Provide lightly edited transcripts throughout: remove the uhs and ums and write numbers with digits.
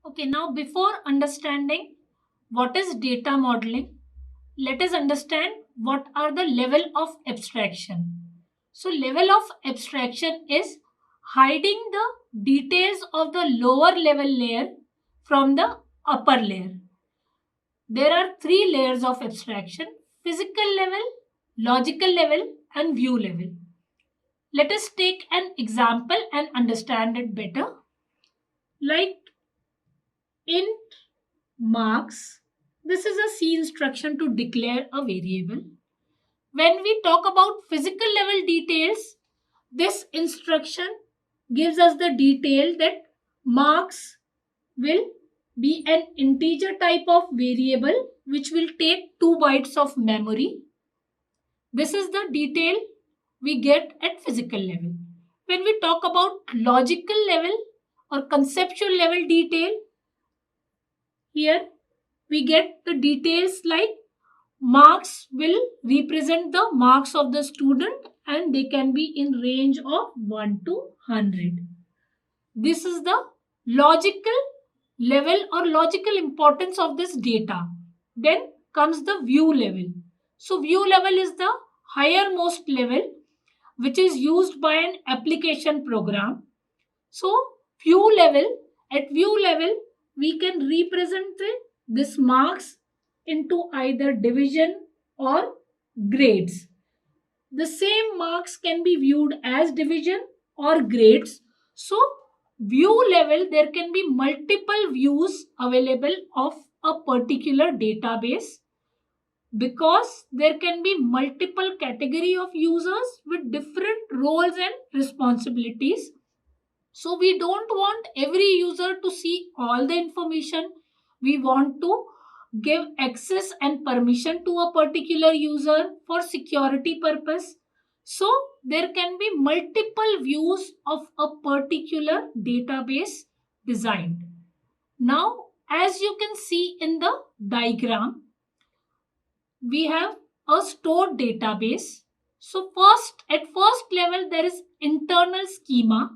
Okay, now before understanding what is data modeling, let us understand what are the level of abstraction. So level of abstraction is hiding the details of the lower level layer from the upper layer. There are three layers of abstraction: physical level, logical level, and view level. Let us take an example and understand it better. Like int marks, this is a C instruction to declare a variable. When we talk about physical level details, this instruction gives us the detail that marks will be an integer type of variable which will take 2 bytes of memory. This is the detail we get at physical level. When we talk about logical level or conceptual level detail, here we get the details like marks will represent the marks of the student and they can be in range of 1 to 100. This is the logical level or logical importance of this data. Then comes the view level. So view level is the higher most level which is used by an application program. So at view level, we can represent this marks into either division or grades. The same marks can be viewed as division or grades. So view level, there can be multiple views available of a particular database because there can be multiple category of users with different roles and responsibilities. So we don't want every user to see all the information. We want to give access and permission to a particular user for security purpose. So there can be multiple views of a particular database designed. Now, as you can see in the diagram, we have a stored database. So at first level, there is internal schema.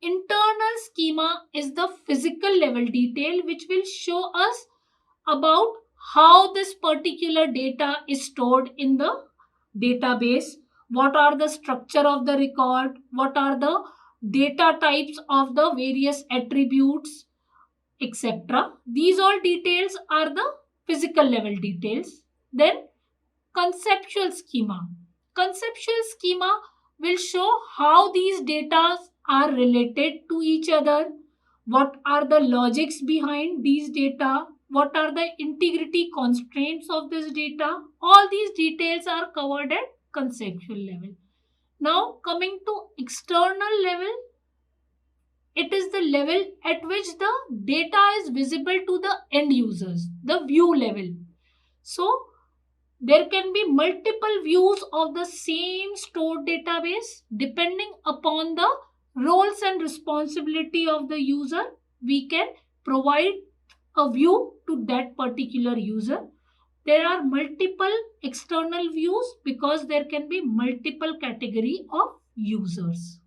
Internal schema is the physical level detail which will show us about how this particular data is stored in the database, what are the structure of the record, what are the data types of the various attributes, etc. These all details are the physical level details. Then conceptual schema. Conceptual schema will show how these data are related to each other, what are the logics behind these data, what are the integrity constraints of this data. All these details are covered at conceptual level. Now coming to external level, it is the level at which the data is visible to the end users, the view level. So there can be multiple views of the same stored database depending upon the roles and responsibility of the user. We can provide a view to that particular user. There are multiple external views because there can be multiple category of users.